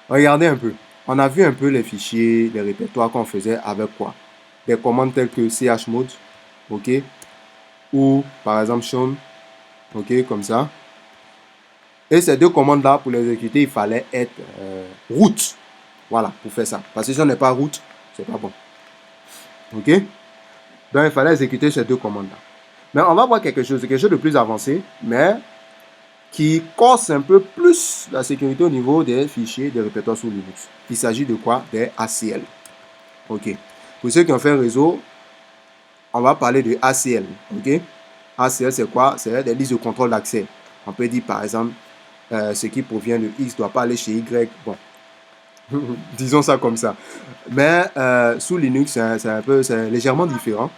Regardez un peu. On a vu un peu les fichiers, les répertoires qu'on faisait avec quoi? Des commandes telles que chmod, ok? Ou par exemple shown, ok, comme ça. Et ces deux commandes-là, pour les exécuter, il fallait être root. Voilà, pour faire ça. Parce que si on n'est pas root, c'est pas bon. Ok? Donc il fallait exécuter ces deux commandes-là. Mais on va voir quelque chose de plus avancé, mais qui corse un peu plus la sécurité au niveau des fichiers des répertoires sous Linux. Il s'agit de quoi? Des ACL. Ok. Pour ceux qui ont fait un réseau, on va parler de ACL. Ok. ACL, c'est quoi? C'est des listes de contrôle d'accès. On peut dire par exemple, ce qui provient de X ne doit pas aller chez Y. Bon, disons ça comme ça. Mais sous Linux, c'est légèrement différent.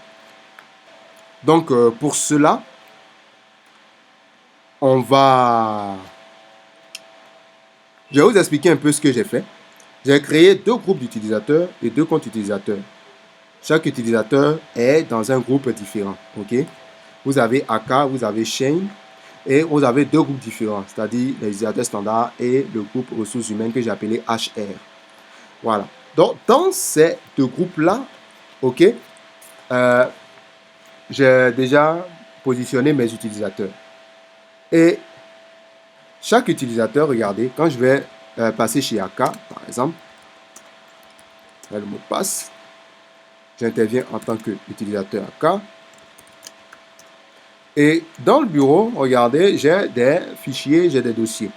Donc, pour cela, on va... Je vais vous expliquer un peu ce que j'ai fait. J'ai créé deux groupes d'utilisateurs et deux comptes utilisateurs. Chaque utilisateur est dans un groupe différent. Ok? Vous avez AK, vous avez Shane et vous avez deux groupes différents, c'est-à-dire les utilisateurs standards et le groupe ressources humaines que j'ai appelé HR. Voilà. Donc, dans ces deux groupes-là, ok, j'ai déjà positionné mes utilisateurs. Et chaque utilisateur, regardez, quand je vais passer chez AK, par exemple, le mot de passe, j'interviens en tant qu'utilisateur AK. Et dans le bureau, regardez, j'ai des fichiers, j'ai des dossiers.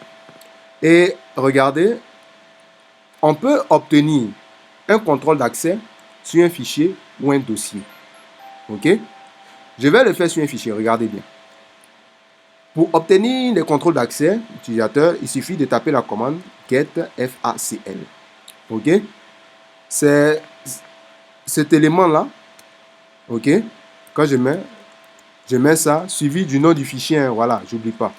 Et regardez, on peut obtenir un contrôle d'accès sur un fichier ou un dossier. OK? Je vais le faire sur un fichier, regardez bien. Pour obtenir les contrôles d'accès utilisateur, il suffit de taper la commande get facl. OK? C'est cet élément-là, OK? Quand je mets ça, suivi du nom du fichier, hein, voilà, j'oublie pas.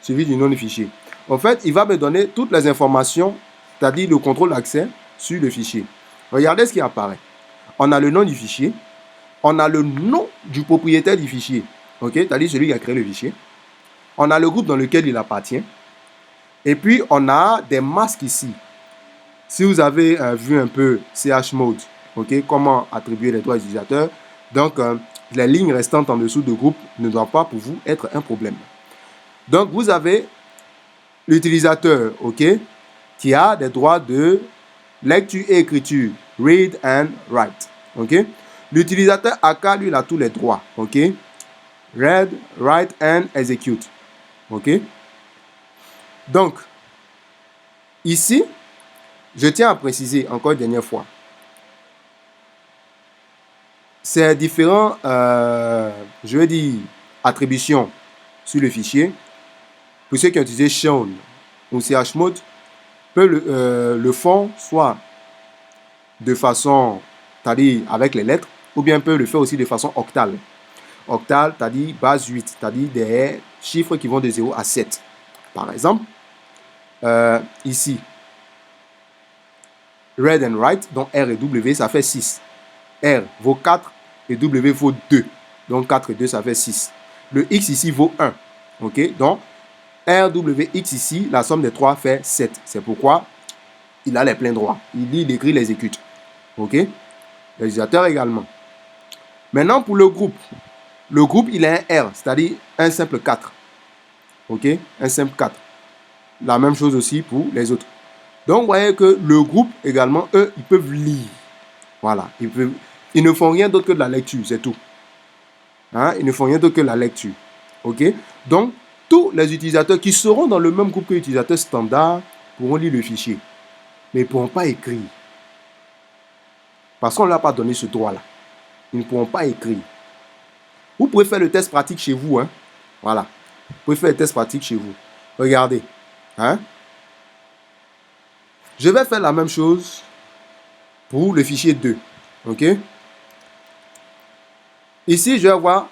Suivi du nom du fichier. En fait, il va me donner toutes les informations, c'est-à-dire le contrôle d'accès sur le fichier. Regardez ce qui apparaît. On a le nom du fichier, on a le nom du propriétaire du fichier, ok, c'est-à-dire celui qui a créé le fichier. On a le groupe dans lequel il appartient. Et puis, on a des masques ici. Si vous avez vu un peu chmod, ok, comment attribuer les droits utilisateurs, donc les lignes restantes en dessous de groupe ne doivent pas pour vous être un problème. Donc, vous avez l'utilisateur, ok, qui a des droits de lecture et écriture, read and write, ok. L'utilisateur AK, lui, il a tous les droits, ok. Read, write and execute, ok. Donc, ici, je tiens à préciser encore une dernière fois, ces différents, je vais dire, attributions sur le fichier, pour ceux qui ont utilisé Shown ou chmod, le font soit de façon, c'est-à-dire avec les lettres, ou bien peut le faire aussi de façon octale. Octale, c'est-à-dire base 8, c'est-à-dire des chiffres qui vont de 0 à 7. Par exemple, ici, read and write, donc R et W, ça fait 6. R vaut 4 et W vaut 2. Donc 4 et 2, ça fait 6. Le X ici vaut 1. Ok, donc R, W, X ici, la somme des 3 fait 7. C'est pourquoi il a les pleins droits. Il lit, il écrit, il exécute. Ok, l'utilisateur également. Maintenant, pour le groupe, il a un R, c'est-à-dire un simple 4. Ok, un simple 4. La même chose aussi pour les autres. Donc, vous voyez que le groupe également, eux, ils peuvent lire. Voilà, ils ne font rien d'autre que de la lecture, c'est tout. Hein? Ils ne font rien d'autre que de la lecture. Ok, donc, tous les utilisateurs qui seront dans le même groupe que l'utilisateur standard pourront lire le fichier, mais ils ne pourront pas écrire. Parce qu'on ne leur a pas donné ce droit-là. Ils ne pourront pas écrire. Vous pouvez faire le test pratique chez vous. Hein? Voilà. Vous pouvez faire le test pratique chez vous. Regardez. Hein? Je vais faire la même chose pour le fichier 2. OK? Ici, je vais voir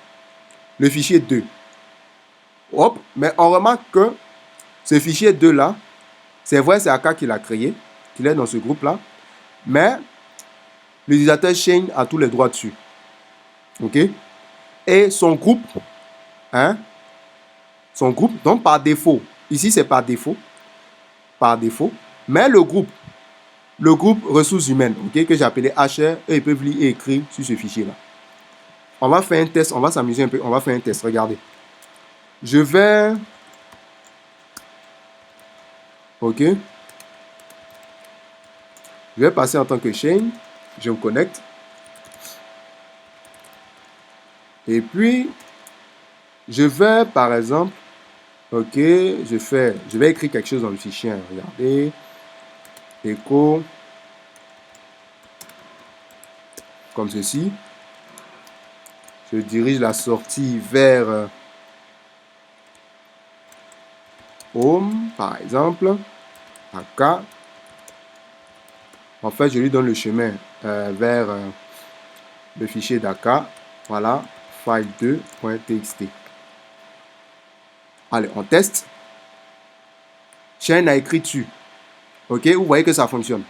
le fichier 2. Hop, mais on remarque que ce fichier 2-là, c'est vrai, c'est AK qui l'a créé, qu'il est dans ce groupe-là, mais l'utilisateur Shane a tous les droits dessus. OK? Et son groupe, hein? Son groupe, donc par défaut, ici c'est par défaut, Mais le groupe ressources humaines, ok, que j'ai appelé HR, eux, ils peuvent lire et écrire sur ce fichier-là. On va faire un test, on va s'amuser un peu, on va faire un test, regardez. Je vais... Ok. Je vais passer en tant que Shane. Je me connecte. Et puis, je vais, par exemple, ok, je vais écrire quelque chose dans le fichier. Regardez. Echo. Comme ceci. Je dirige la sortie vers Home, par exemple. AK. En fait, je lui donne le chemin vers le fichier d'AK. Voilà, file2.txt. Allez, on teste. Shane a écrit dessus. Ok, vous voyez que ça fonctionne.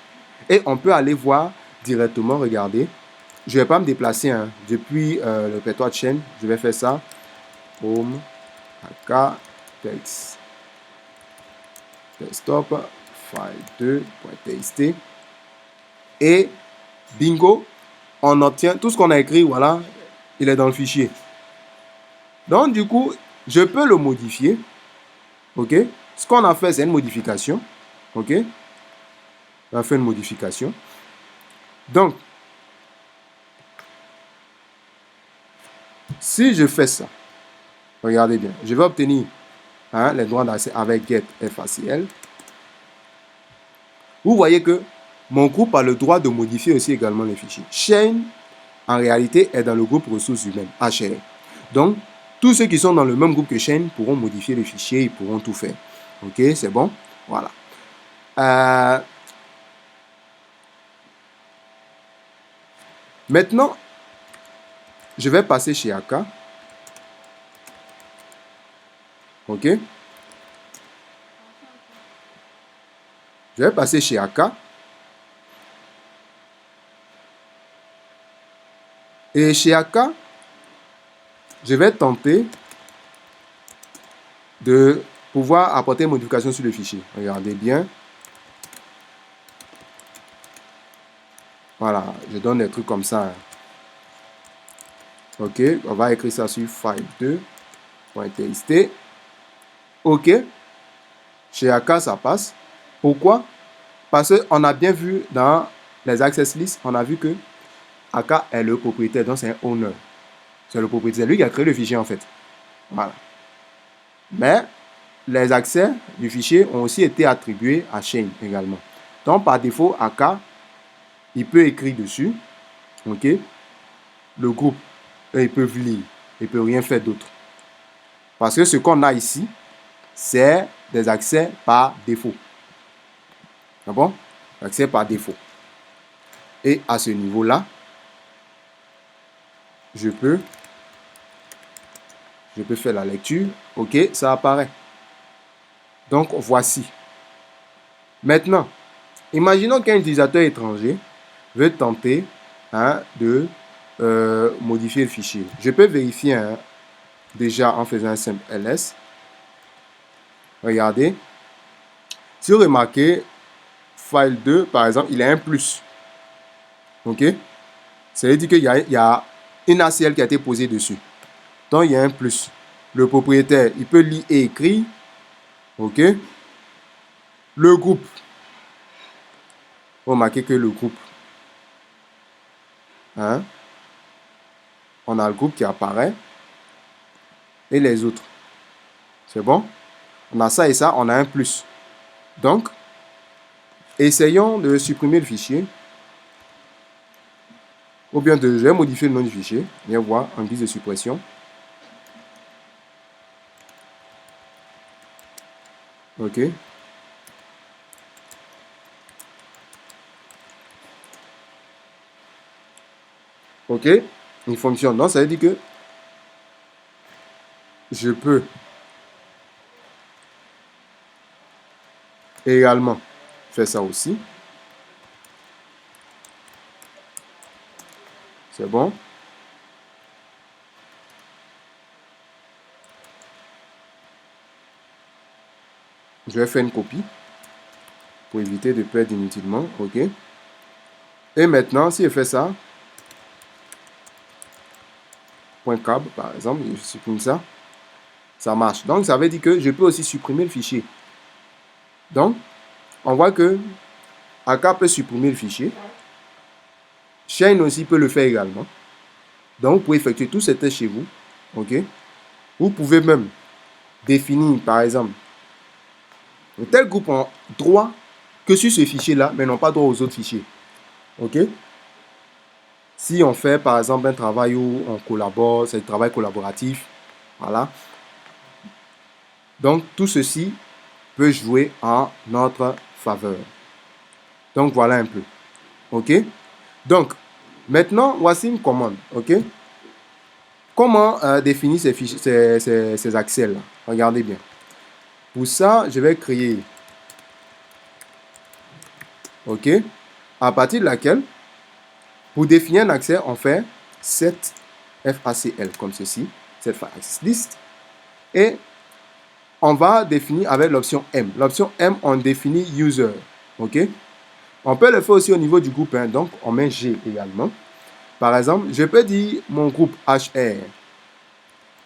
Et on peut aller voir directement, regardez. Je ne vais pas me déplacer depuis le répertoire de chaîne. Je vais faire ça. Home, AK, text, desktop, file2.txt. Et bingo, on obtient tout ce qu'on a écrit. Voilà, il est dans le fichier. Donc, du coup, je peux le modifier. Ok, ce qu'on a fait, c'est une modification. Ok, on a fait une modification. Donc, si je fais ça, regardez bien, je vais obtenir les droits d'accès avec get FACL. Vous voyez que mon groupe a le droit de modifier aussi également les fichiers. Shane, en réalité, est dans le groupe ressources humaines, HR. Donc, tous ceux qui sont dans le même groupe que Shane pourront modifier les fichiers, ils pourront tout faire. Ok, c'est bon? Voilà. Maintenant, je vais passer chez AK. Ok? Je vais passer chez AK. Et chez AK, je vais tenter de pouvoir apporter une modification sur le fichier. Regardez bien. Voilà, je donne des trucs comme ça. Ok, on va écrire ça sur file2.txt. Ok, chez AK, ça passe. Pourquoi? Parce qu'on a bien vu dans les access lists, on a vu que AK est le propriétaire, donc c'est un owner. C'est le propriétaire, lui qui a créé le fichier en fait. Voilà. Mais les accès du fichier ont aussi été attribués à Shane également. Donc par défaut, AK, il peut écrire dessus. Ok. Le groupe, eux, ils peuvent lire. Ils ne peuvent rien faire d'autre. Parce que ce qu'on a ici, c'est des accès par défaut. Ah bon? Accès par défaut. Et à ce niveau-là, je peux faire la lecture. Ok, ça apparaît. Donc, voici. Maintenant, imaginons qu'un utilisateur étranger veut tenter de modifier le fichier. Je peux vérifier déjà en faisant un simple ls. Regardez. Si vous remarquez, file 2, par exemple, il a un plus. Ok? Ça veut dire qu'il y a une ACL qui a été posée dessus. Donc, il y a un plus. Le propriétaire, il peut lire et écrire. Ok? Le groupe. Vous remarquez que le groupe. On a le groupe qui apparaît. Et les autres. C'est bon? On a ça et ça, on a un plus. Donc, essayons de supprimer le fichier. Ou bien je vais modifier le nom du fichier. Viens voir en guise de suppression. Ok. Ok. Il fonctionne. Donc, ça veut dire que je peux également faire ça aussi. C'est bon. Je vais faire une copie. pour éviter de perdre inutilement. OK. Et maintenant, si je fais ça, .cab par exemple, je supprime ça, ça marche. Donc, ça veut dire que je peux aussi supprimer le fichier. Donc, on voit que AK peut supprimer le fichier. Shane aussi peut le faire également. Donc, vous pouvez effectuer tous ces tests chez vous. OK. Vous pouvez même définir, par exemple, un tel groupe en droit que sur ce fichier-là, mais non pas droit aux autres fichiers. OK. Si on fait, par exemple, un travail où on collabore, c'est un travail collaboratif. Voilà. Donc, tout ceci peut jouer en notre faveur. Donc, voilà un peu. OK. Donc, maintenant, voici une commande. OK. Comment définir ces fichiers, ces accès-là? Regardez bien. Pour ça, je vais créer, OK, à partir de laquelle, pour définir un accès, on fait set facl comme ceci, set file access list, et on va définir avec l'option M. L'option M, on définit user, OK. On peut le faire aussi au niveau du groupe, hein, donc on met G également. Par exemple, je peux dire mon groupe HR,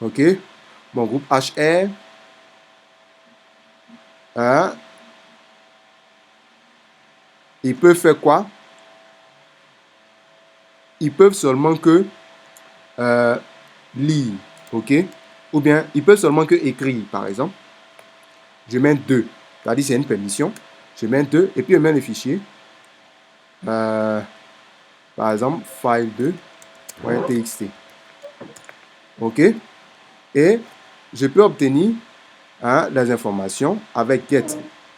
OK, mon groupe HR, hein, ils peuvent faire quoi? Ils peuvent seulement que lire, OK? Ou bien, ils peuvent seulement que écrire, par exemple. Je mets 2, c'est-à-dire c'est une permission. Je mets 2 et puis je mets le fichier. Par exemple, file2.txt. OK? Et je peux obtenir les informations avec get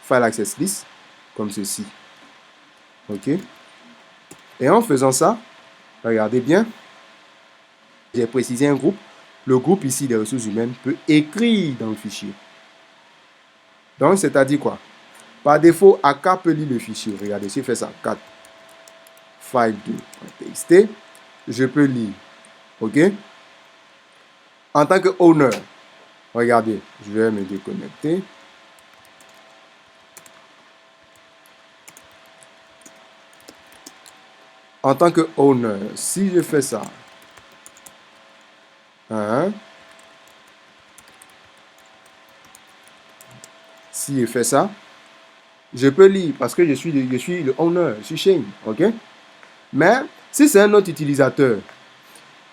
file access list, comme ceci. OK? Et en faisant ça, regardez bien, j'ai précisé un groupe. Le groupe ici des ressources humaines peut écrire dans le fichier. Donc, c'est-à-dire quoi? Par défaut, AK peut lire le fichier. Regardez, si je fais ça, 4 file2.txt, je peux lire. OK? En tant que owner, regardez, je vais me déconnecter. En tant que owner, si je fais ça, si je fais ça, je peux lire parce que je suis le owner, je suis Shane, OK? Mais si c'est un autre utilisateur,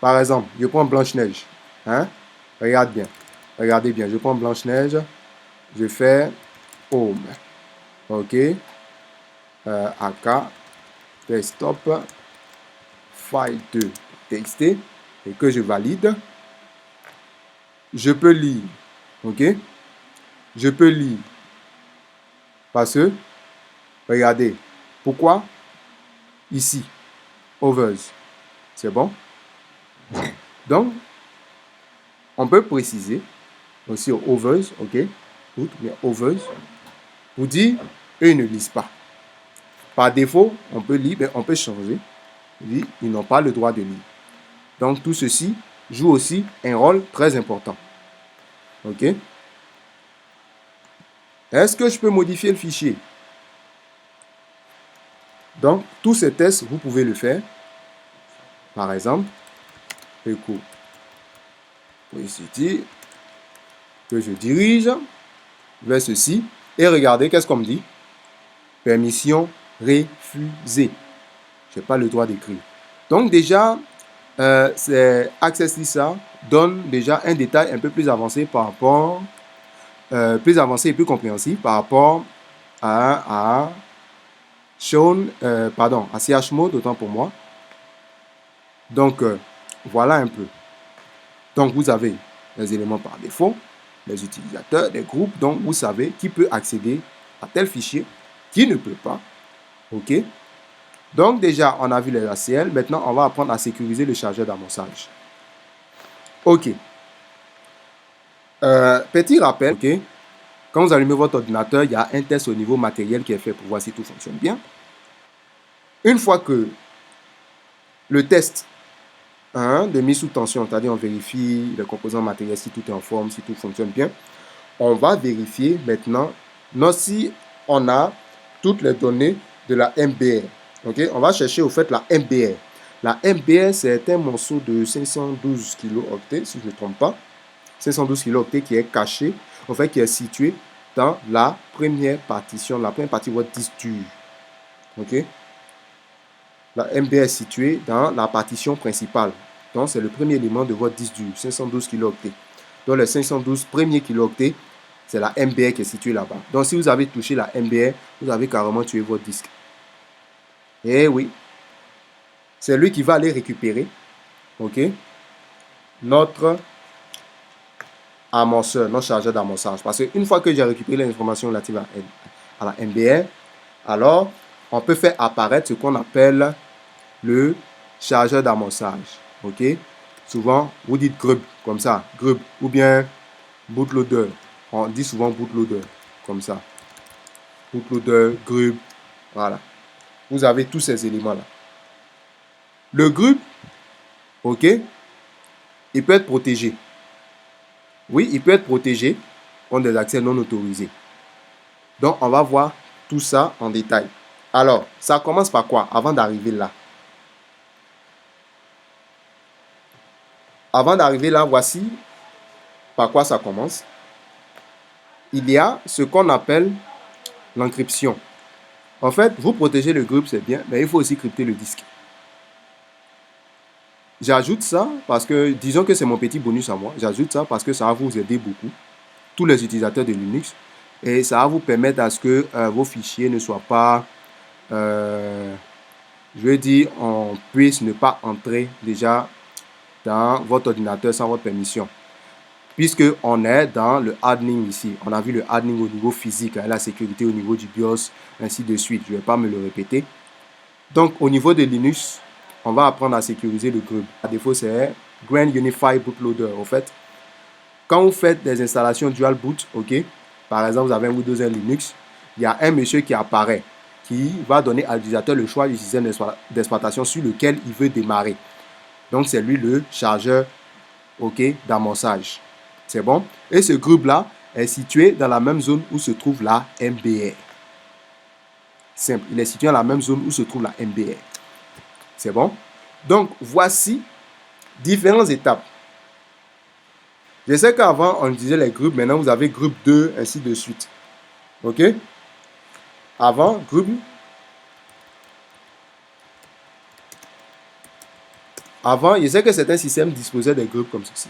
par exemple, je prends Blanche-Neige, regardez bien, je prends Blanche-Neige, je fais home, OK? AK, desktop, file2, txt, et que je valide, je peux lire, OK? Je peux lire parce que, regardez, pourquoi? Ici, overs, c'est bon? Donc, on peut préciser aussi au overs, OK? Mais overs, vous dit, eux ne lisent pas. Par défaut, on peut lire, mais on peut changer. Ils n'ont pas le droit de lire. Donc, tout ceci joue aussi un rôle très important. OK? Est-ce que je peux modifier le fichier? Donc, tous ces tests, vous pouvez le faire. Par exemple, écho ici que je dirige vers ceci. Et regardez, qu'est-ce qu'on me dit? Permission refusée. Je n'ai pas le droit d'écrire. Donc, déjà, Access List donne déjà un détail un peu plus avancé par rapport, plus avancé et plus compréhensible par rapport à chmod, autant pour moi. Donc, voilà un peu. Donc, vous avez les éléments par défaut, les utilisateurs, les groupes. Donc, vous savez qui peut accéder à tel fichier, qui ne peut pas. OK? Donc, déjà, on a vu les ACL. Maintenant, on va apprendre à sécuriser le chargeur d'amorçage. OK. Petit rappel, OK? Quand vous allumez votre ordinateur, il y a un test au niveau matériel qui est fait pour voir si tout fonctionne bien. Une fois que le test de mise sous tension, c'est-à-dire on vérifie les composants matériels, si tout est en forme, si tout fonctionne bien, on va vérifier maintenant si on a toutes les données de la MBR. Okay? On va chercher au fait la MBR. La MBR, c'est un morceau de 512 kilooctets, si je ne me trompe pas. 512 kilooctets qui est caché, en fait, qui est situé dans la première partition, la première partie de votre disque dur. Ok? La MBR est située dans la partition principale. Donc, c'est le premier élément de votre disque dur, 512 kilooctets. Donc, les 512 premiers kilooctets, c'est la MBR qui est située là-bas. Donc, si vous avez touché la MBR, vous avez carrément tué votre disque. Eh oui. C'est lui qui va aller récupérer, ok, notre amorceur, notre chargeur d'amorçage. Parce qu'une fois que j'ai récupéré l'information relative à la MBR, alors, on peut faire apparaître ce qu'on appelle le chargeur d'amorçage. Ok? Souvent, vous dites grub, comme ça, grub, ou bien bootloader. On dit souvent bootloader, comme ça. Bootloader, grub, voilà. Vous avez tous ces éléments-là. Le grub, ok, il peut être protégé. Oui, il peut être protégé contre des accès non autorisés. Donc, on va voir tout ça en détail. Alors, ça commence par quoi avant d'arriver là? Avant d'arriver là, voici par quoi ça commence. Il y a ce qu'on appelle l'encryption. En fait, vous protégez le groupe, c'est bien, mais il faut aussi crypter le disque. J'ajoute ça parce que, disons que c'est mon petit bonus à moi, j'ajoute ça parce que ça va vous aider beaucoup, tous les utilisateurs de Linux, et ça va vous permettre à ce que vos fichiers ne soient pas, je veux dire, on puisse ne pas entrer déjà dans votre ordinateur sans votre permission. Puisqu'on est dans le hardening ici. On a vu le hardening au niveau physique, la sécurité au niveau du BIOS, ainsi de suite. Je ne vais pas me le répéter. Donc, au niveau de Linux, on va apprendre à sécuriser le GRUB. Par défaut, c'est Grand Unified Bootloader. En fait, quand vous faites des installations dual boot, ok, par exemple, vous avez un Windows 1 Linux, il y a un monsieur qui apparaît, qui va donner à l'utilisateur le choix du système d'exploitation sur lequel il veut démarrer. Donc, c'est lui le chargeur, ok, d'amorçage. C'est bon? Et ce groupe-là est situé dans la même zone où se trouve la MBR. Simple. Il est situé dans la même zone où se trouve la MBR. C'est bon? Donc, voici différentes étapes. Je sais qu'avant, on utilisait les groupes. Maintenant, vous avez groupe 2, ainsi de suite. OK? Avant, groupe. Avant, je sais que certains systèmes disposaient des groupes comme ceci.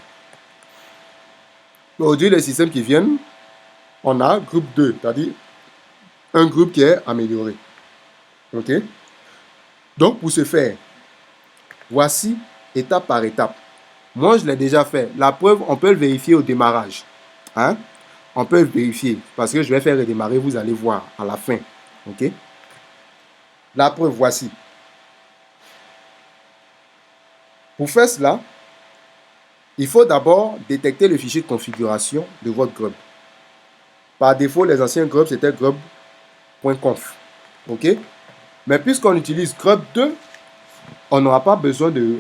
Aujourd'hui, les systèmes qui viennent, on a groupe 2, c'est-à-dire un groupe qui est amélioré. OK? Donc, pour ce faire, voici étape par étape. Moi, je l'ai déjà fait. La preuve, on peut le vérifier au démarrage. Hein? On peut le vérifier parce que je vais faire redémarrer, vous allez voir à la fin. OK? La preuve, voici. Pour faire cela, il faut d'abord détecter le fichier de configuration de votre grub. Par défaut, les anciens grubs, c'était grub.conf. OK? Mais puisqu'on utilise grub 2, on n'aura pas besoin de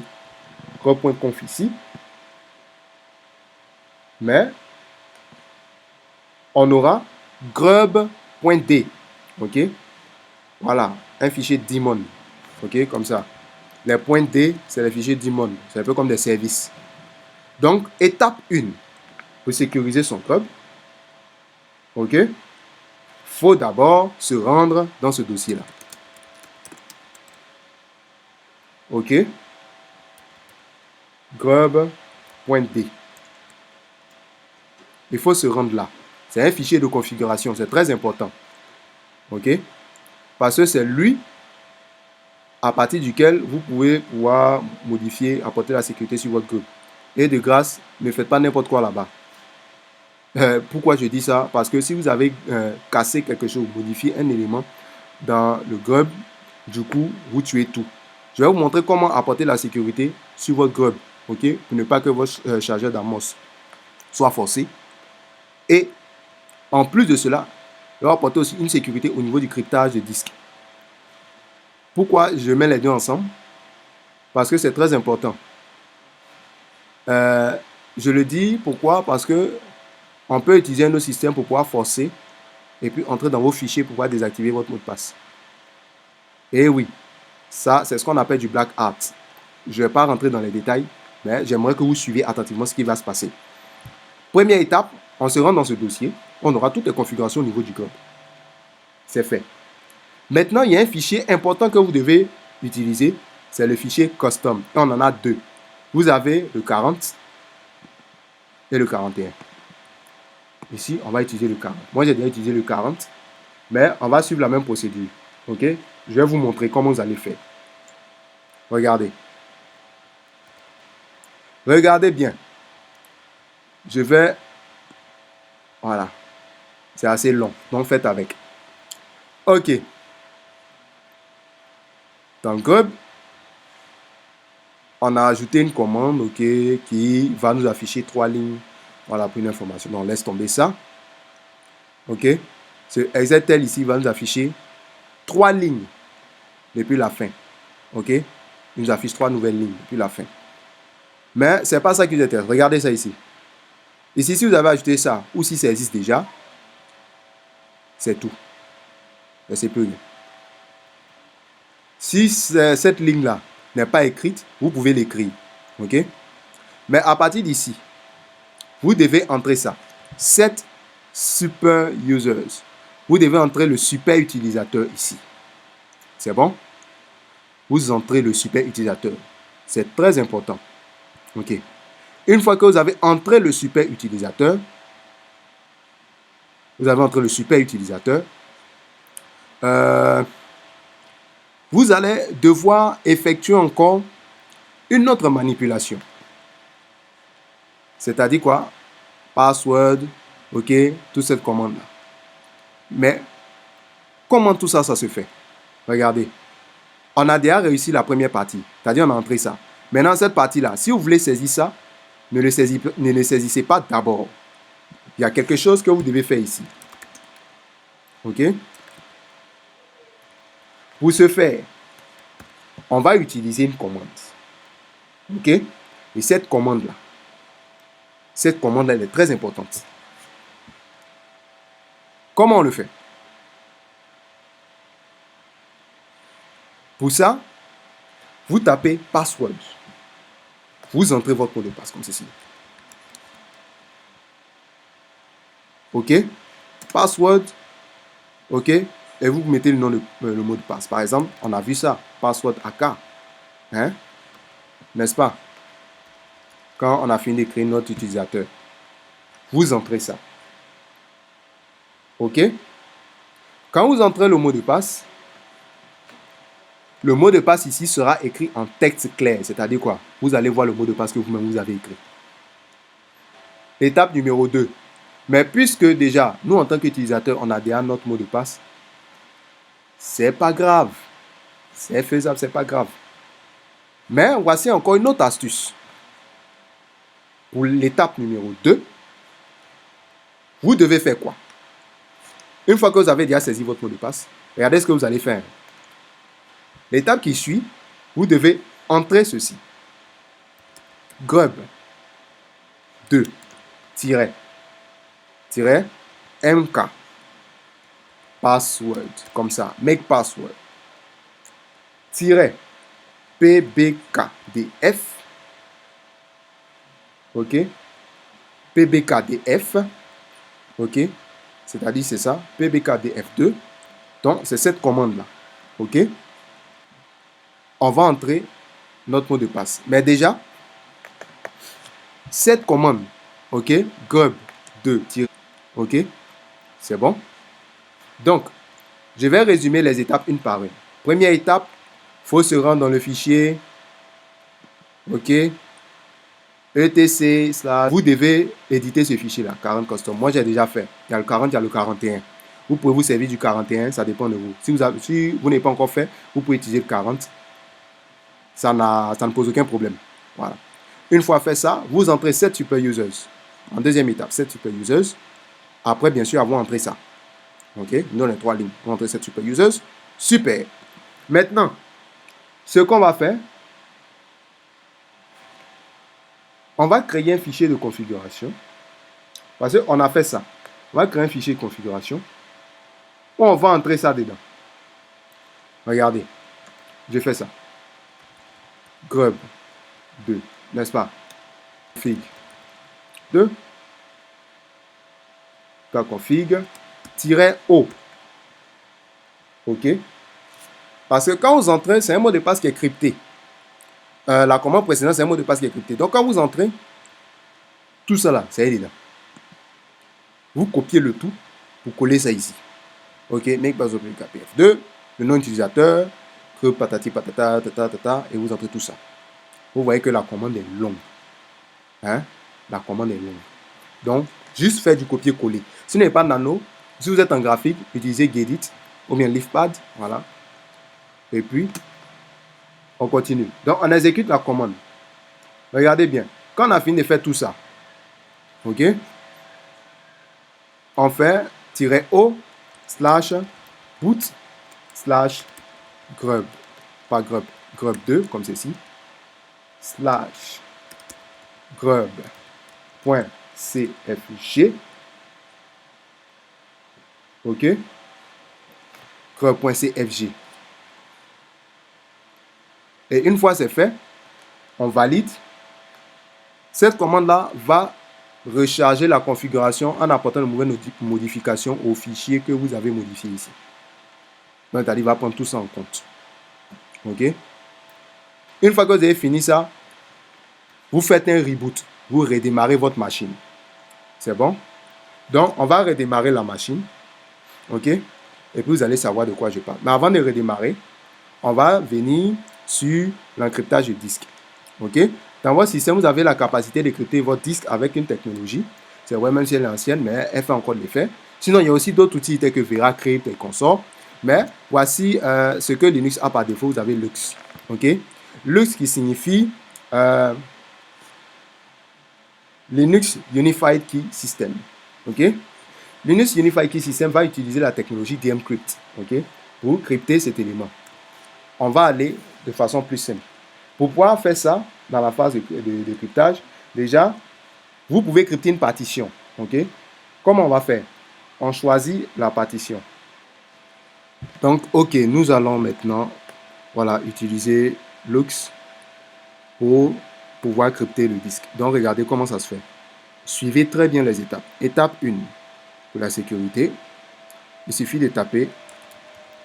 grub.conf ici. Mais on aura grub.d. OK? Voilà, un fichier daemon. OK? Comme ça. Les points D, c'est les fichiers daemon. C'est un peu comme des services. Donc, étape 1, pour sécuriser son grub, OK, faut d'abord se rendre dans ce dossier-là. OK, grub.d. Il faut se rendre là. C'est un fichier de configuration, c'est très important. OK, parce que c'est lui à partir duquel vous pouvez pouvoir modifier, apporter la sécurité sur votre grub. Et de grâce, ne faites pas n'importe quoi là-bas. Pourquoi je dis ça? Parce que si vous avez cassé quelque chose, modifié un élément dans le grub, du coup, vous tuez tout. Je vais vous montrer comment apporter la sécurité sur votre grub, ok, pour ne pas que votre chargeur d'amorce soit forcé. Et en plus de cela, je vais apporter aussi une sécurité au niveau du cryptage de disque. Pourquoi je mets les deux ensemble? Parce que c'est très important. Je le dis pourquoi? Parce que on peut utiliser un autre système pour pouvoir forcer et puis entrer dans vos fichiers pour pouvoir désactiver votre mot de passe. Et oui, ça, c'est ce qu'on appelle du black hat. Je ne vais pas rentrer dans les détails, mais j'aimerais que vous suiviez attentivement ce qui va se passer. Première étape, on se rend dans ce dossier. On aura toutes les configurations au niveau du code. C'est fait. Maintenant, il y a un fichier important que vous devez utiliser. C'est le fichier custom. Et on en a deux. Vous avez le 40 et le 41. Ici, on va utiliser le 40. Moi, j'ai déjà utilisé le 40, mais on va suivre la même procédure. OK? Je vais vous montrer comment vous allez faire. Regardez. Regardez bien. Je vais... Voilà. C'est assez long, donc faites avec. OK. Dans le code, on a ajouté une commande, OK, qui va nous afficher 3 lignes. Voilà, pour une information. Donc, laisse tomber ça. OK. Ce exetel ici va nous afficher 3 lignes depuis la fin. OK. Il nous affiche 3 nouvelles lignes depuis la fin. Mais ce n'est pas ça qui nous intéresse. Regardez ça ici. Ici, si vous avez ajouté ça, ou si ça existe déjà, c'est tout. Mais c'est plus rien. Si cette ligne-là n'est pas écrite, vous pouvez l'écrire. OK? Mais à partir d'ici, vous devez entrer ça. Set super users. Vous devez entrer le super utilisateur ici. C'est bon? Vous entrez le super utilisateur. C'est très important. OK. Une fois que vous avez entré le super utilisateur, vous allez devoir effectuer encore une autre manipulation. C'est-à-dire quoi? Password, OK, toute cette commande-là. Mais comment tout ça, ça se fait? Regardez. On a déjà réussi la première partie. C'est-à-dire on a entré ça. Maintenant, cette partie-là, si vous voulez saisir ça, ne le saisissez pas d'abord. Il y a quelque chose que vous devez faire ici. OK? Pour ce faire, on va utiliser une commande. OK? Et cette commande-là, elle est très importante. Comment on le fait? Pour ça, vous tapez password. Vous entrez votre mot de passe comme ceci. OK? Password. OK? Et vous mettez le nom de le mot de passe. Par exemple, on a vu ça. Password AK. Hein? N'est-ce pas? Quand on a fini d'écrire notre utilisateur. Vous entrez ça. OK? Quand vous entrez le mot de passe ici sera écrit en texte clair. C'est-à-dire quoi? Vous allez voir le mot de passe que vous-même vous avez écrit. Étape numéro 2. Mais puisque déjà, nous en tant qu'utilisateur, on a déjà notre mot de passe, c'est pas grave. C'est faisable, c'est pas grave. Mais voici encore une autre astuce. Pour l'étape numéro 2, vous devez faire quoi? Une fois que vous avez déjà saisi votre mot de passe, regardez ce que vous allez faire. L'étape qui suit, vous devez entrer ceci. Grub 2 mk password, comme ça, make password pbkdf, ok, pbkdf, ok, c'est-à-dire c'est ça, pbkdf2. Donc c'est cette commande là, ok. On va entrer notre mot de passe, mais déjà cette commande, ok, grub 2 ok, c'est bon. Donc je vais résumer les étapes une par une. Première étape, il faut se rendre dans le fichier, ok, etc. Vous devez éditer ce fichier-là, 40 custom. Moi, j'ai déjà fait. Il y a le 40, il y a le 41. Vous pouvez vous servir du 41, ça dépend de vous. Si vous n'avez pas encore fait, vous pouvez utiliser le 40. Ça ne pose aucun problème. Voilà. Une fois fait ça, vous entrez 7 super users. En deuxième étape, 7 super users. Après, bien sûr, avoir entré ça. Ok, nous, les 3 lignes. On entre 7 super users. Super. Maintenant, ce qu'on va faire, on va créer un fichier de configuration. Parce qu'on a fait ça. On va créer un fichier de configuration. On va entrer ça dedans. Regardez. Je fais ça. Grub 2. N'est-ce pas? Config 2. Config -O. OK. Parce que quand vous entrez, c'est un mot de passe qui est crypté. La commande précédente, c'est un mot de passe qui est crypté. Donc, quand vous entrez, tout ça là, c'est dedans. Vous copiez le tout, vous collez ça ici. OK, make base open KPF2, le nom utilisateur, que patati patata, et vous entrez tout ça. Vous voyez que la commande est longue. Hein? La commande est longue. Donc, juste faire du copier-coller. Si vous n'avez pas Nano, si vous êtes en graphique, utilisez Gedit ou bien Leafpad. Voilà. Et puis, on continue. Donc, on exécute la commande. Regardez bien. Quand on a fini de faire tout ça, OK, on fait -O / boot / grub. Pas grub, grub 2, comme ceci. / grub.cfg. OK, grub.cfg. Et une fois c'est fait, on valide. Cette commande-là va recharger la configuration en apportant de nouvelles modifications au fichier que vous avez modifié ici. Donc, il va prendre tout ça en compte. OK? Une fois que vous avez fini ça, vous faites un reboot. Vous redémarrez votre machine. C'est bon? Donc, on va redémarrer la machine. OK? Et puis, vous allez savoir de quoi je parle. Mais avant de redémarrer, on va venir sur l'encryptage du disque. OK? Dans votre système, vous avez la capacité de crypter votre disque avec une technologie. C'est vrai, même si elle est ancienne, mais elle fait encore de l'effet. Sinon, il y a aussi d'autres outils tels que VeraCrypt et consorts. Mais voici ce que Linux a par défaut. Vous avez Lux. OK? Lux qui signifie Linux Unified Key System. OK? Linux Unified Key System va utiliser la technologie d'encrypt. OK? Pour crypter cet élément. On va aller de façon plus simple. Pour pouvoir faire ça, dans la phase de cryptage, déjà, vous pouvez crypter une partition. OK? Comment on va faire? On choisit la partition. Donc, OK, nous allons maintenant, voilà, utiliser Lux pour pouvoir crypter le disque. Donc, regardez comment ça se fait. Suivez très bien les étapes. Étape 1, pour la sécurité, il suffit de taper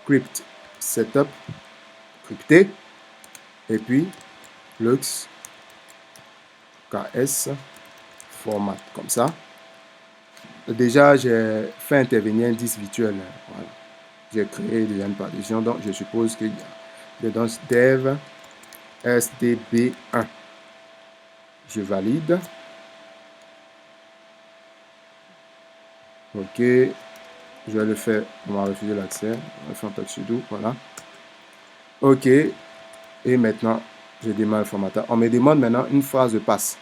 crypt setup, crypter, et puis Lux KS format, comme ça. Déjà, j'ai fait intervenir un disque virtuel. Voilà. J'ai créé déjà une partition, donc je suppose qu'il y a dedans dev sdb1. Je valide. OK. Je vais le faire. On va refuser l'accès. On va faire un touch sudo. Voilà. OK. Et maintenant, je démarre le formateur. On me demande maintenant une phrase de passe.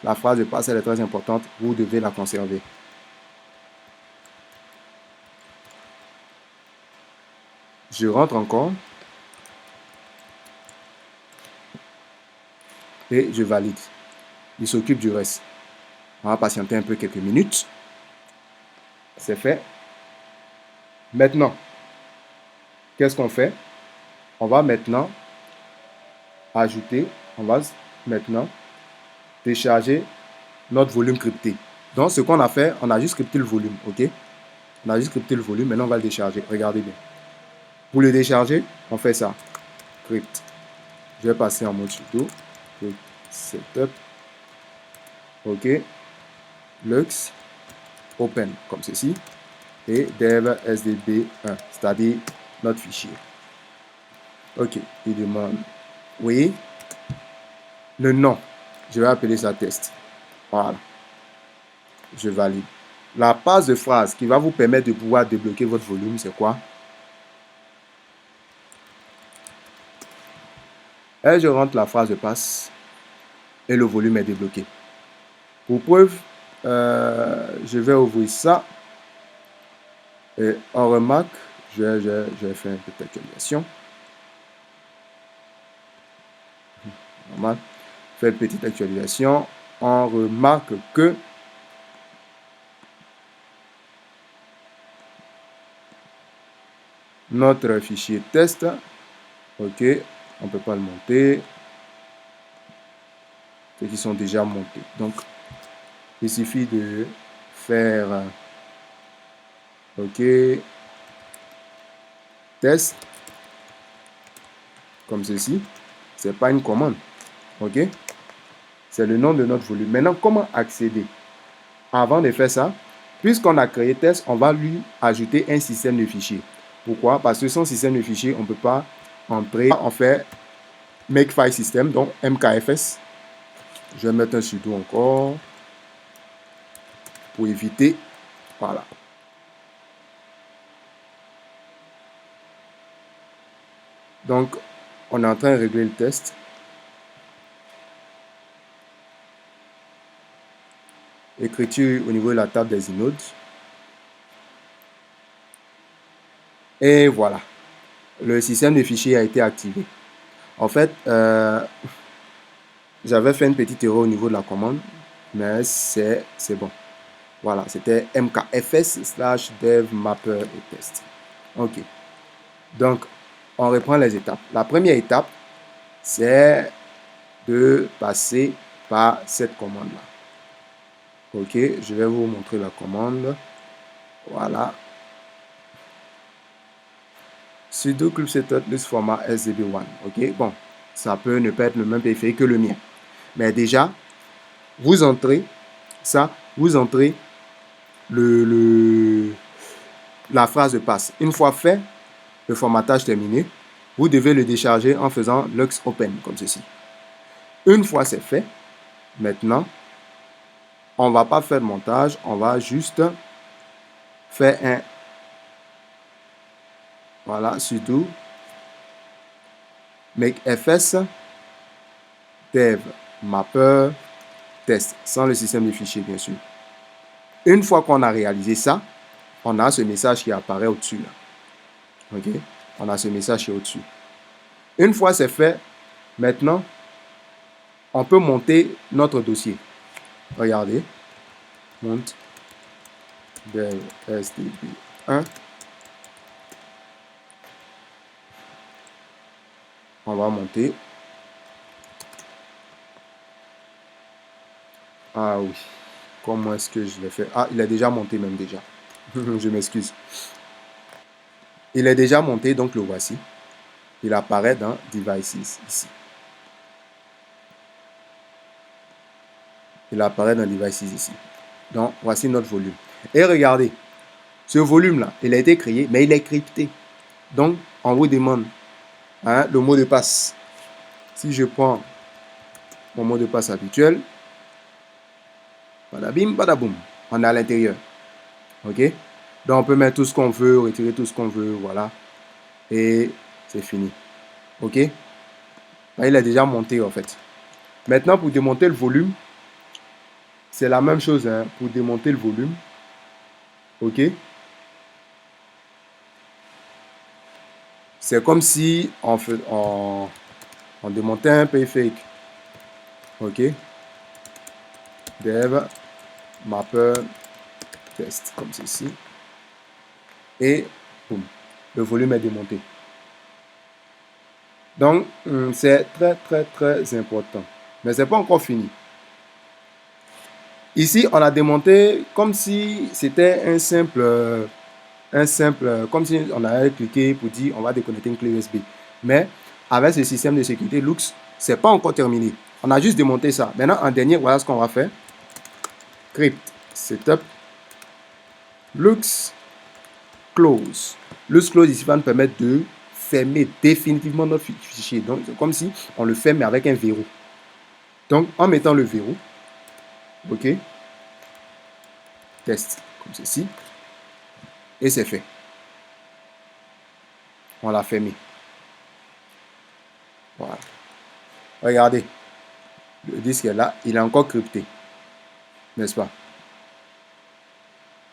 La phrase de passe, elle est très importante. Vous devez la conserver. Je rentre encore. Et je valide. Il s'occupe du reste. On va patienter un peu quelques minutes. C'est fait. Maintenant, qu'est-ce qu'on fait? On va maintenant ajouter, on va maintenant décharger notre volume crypté. Donc, ce qu'on a fait, on a juste crypté le volume, OK? On a juste crypté le volume, maintenant on va le décharger. Regardez bien. Pour le décharger, on fait ça. Crypt. Je vais passer en mode sudo. Crypt setup. OK. Lux. Open, comme ceci. Et dev sdb1, c'est-à-dire notre fichier. OK. Il demande, oui, le nom. Je vais appeler ça test. Voilà. Je valide. La passe de phrase qui va vous permettre de pouvoir débloquer votre volume, c'est quoi? Et je rentre la phrase de passe et le volume est débloqué. Pour preuve, je vais ouvrir ça et on remarque, je vais faire une petite actualisation. Normal. Faire une petite actualisation. On remarque que notre fichier test. Ok, on ne peut pas le monter. Ceux qui sont déjà montés. Donc, il suffit de faire ok, test, comme ceci. C'est pas une commande. Ok, c'est le nom de notre volume. Maintenant, comment accéder? Avant de faire ça, puisqu'on a créé test, on va lui ajouter un système de fichiers. Pourquoi? Parce que sans système de fichiers, on ne peut pas entrer. On fait Makefile System, donc MKFS. Je vais mettre un sudo encore pour éviter. Voilà. Donc, on est en train de régler le test. Écriture au niveau de la table des inodes. Et voilà. Le système de fichiers a été activé. En fait, j'avais fait une petite erreur au niveau de la commande, mais c'est bon. Voilà, c'était mkfs/dev mapper et test. Ok. Donc, on reprend les étapes. La première étape, c'est de passer par cette commande-là. Ok, je vais vous montrer la commande. Voilà. Sudo clubsetup list format sdb1. Ok, bon, ça peut ne pas être le même périphérique que le mien. Mais déjà, vous entrez ça, vous entrez la phrase de passe. Une fois fait, le formatage terminé, vous devez le décharger en faisant lux open, comme ceci. Une fois c'est fait, maintenant, on ne va pas faire de montage, on va juste faire un voilà, sudo makefs dev mapper test, sans le système de fichiers, bien sûr. Une fois qu'on a réalisé ça, on a ce message qui apparaît au-dessus. Ok, on a ce message qui est au-dessus. Une fois c'est fait, maintenant, on peut monter notre dossier. Regardez. Monte del SDB1. On va monter. Ah oui. Comment est-ce que je l'ai fait? Ah, il est déjà monté même déjà. Je m'excuse. Il est déjà monté, donc le voici. Il apparaît dans Devices ici. Il apparaît dans Devices ici. Donc, voici notre volume. Et regardez, ce volume-là, il a été créé, mais il est crypté. Donc, on vous demande le mot de passe. Si je prends mon mot de passe habituel, badabim, badaboum, on est à l'intérieur. Ok? Donc, on peut mettre tout ce qu'on veut, retirer tout ce qu'on veut, voilà. Et c'est fini. Ok? Là, il est déjà monté, en fait. Maintenant, pour démonter le volume, c'est la même chose, hein, pour démonter le volume. Ok? C'est comme si on démontait un payfake. Ok? Dev mapper test, comme ceci. Et boum, le volume est démonté. Donc, c'est très, très, très important. Mais ce n'est pas encore fini. Ici, on a démonté comme si c'était un simple, comme si on avait cliqué pour dire on va déconnecter une clé USB. Mais avec ce système de sécurité Lux, ce n'est pas encore terminé. On a juste démonté ça. Maintenant, en dernier, voilà ce qu'on va faire. Crypt, setup, Lux, close. Lux close ici va nous permettre de fermer définitivement notre fichier. Donc, c'est comme si on le ferme avec un verrou. Donc, en mettant le verrou, ok, test, comme ceci, et c'est fait. On l'a fermé. Voilà. Regardez, le disque est là, il est encore crypté, n'est-ce pas?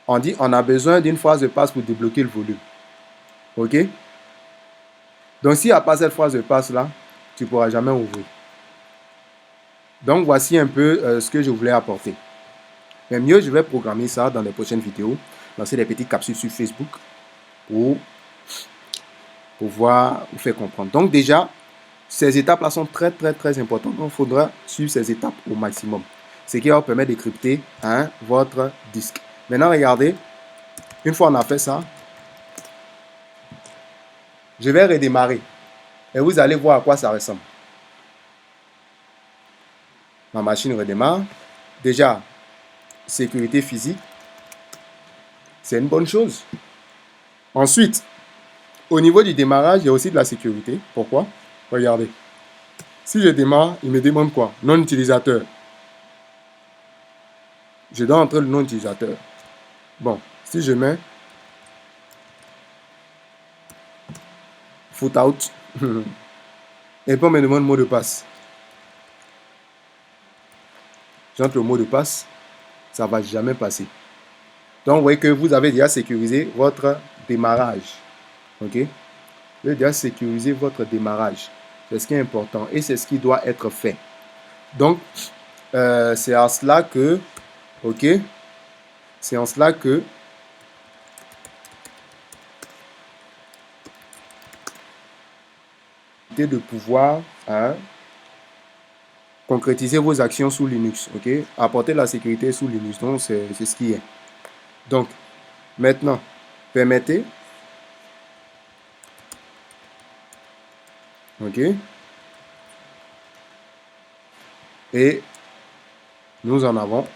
On dit on a besoin d'une phrase de passe pour débloquer le volume. Ok? Donc, s'il n'y a pas cette phrase de passe là, tu ne pourras jamais ouvrir. Donc, voici un peu ce que je voulais apporter. Mais mieux, je vais programmer ça dans les prochaines vidéos, lancer des petites capsules sur Facebook pour pouvoir vous faire comprendre. Donc déjà, ces étapes-là sont très, très, très importantes. Donc, il faudra suivre ces étapes au maximum. Ce qui va vous permettre de crypter votre disque. Maintenant, regardez, une fois on a fait ça, je vais redémarrer. Et vous allez voir à quoi ça ressemble. Ma machine redémarre. Déjà, sécurité physique, c'est une bonne chose. Ensuite, au niveau du démarrage, il y a aussi de la sécurité. Pourquoi? Regardez. Si je démarre, il me demande quoi? Non utilisateur. Je dois entrer le nom utilisateur. Bon, si je mets foot out, et puis on me demande mot de passe. J'entre le mot de passe, ça ne va jamais passer. Donc, vous voyez que vous avez déjà sécurisé votre démarrage. OK? Vous avez déjà sécurisé votre démarrage. C'est ce qui est important et c'est ce qui doit être fait. Donc, c'est en cela que, OK? C'est en cela que de pouvoir concrétiser vos actions sous Linux, ok? Apporter la sécurité sous Linux, donc c'est ce qui est. Donc, maintenant, permettez, ok? Et nous en avons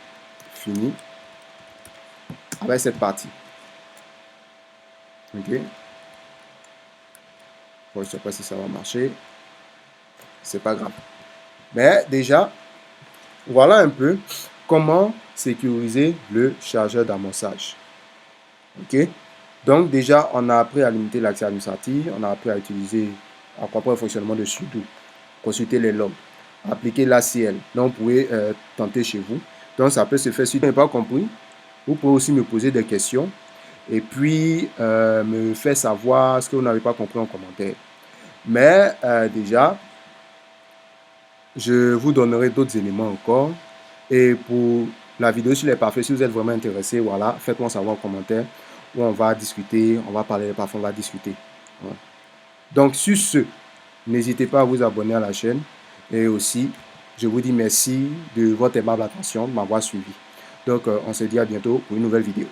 fini avec cette partie. Ok? Bon, je ne sais pas si ça va marcher. C'est pas grave. Mais déjà, voilà un peu comment sécuriser le chargeur d'amorçage. Ok? Donc déjà, on a appris à limiter l'accès administratif, on a appris à utiliser, à comprendre le fonctionnement de sudo, consulter les logs, appliquer l'ACL. Donc vous pouvez tenter chez vous. Donc ça peut se faire si vous n'avez pas compris. Vous pouvez aussi me poser des questions et puis me faire savoir ce que vous n'avez pas compris en commentaire. Mais déjà, je vous donnerai d'autres éléments encore. Et pour la vidéo sur les pare-feux, si vous êtes vraiment intéressé, voilà, faites-moi savoir en commentaire où on va discuter, on va parler des pare-feux, on va discuter. Voilà. Donc sur ce, n'hésitez pas à vous abonner à la chaîne et aussi, je vous dis merci de votre aimable attention, de m'avoir suivi. Donc on se dit à bientôt pour une nouvelle vidéo.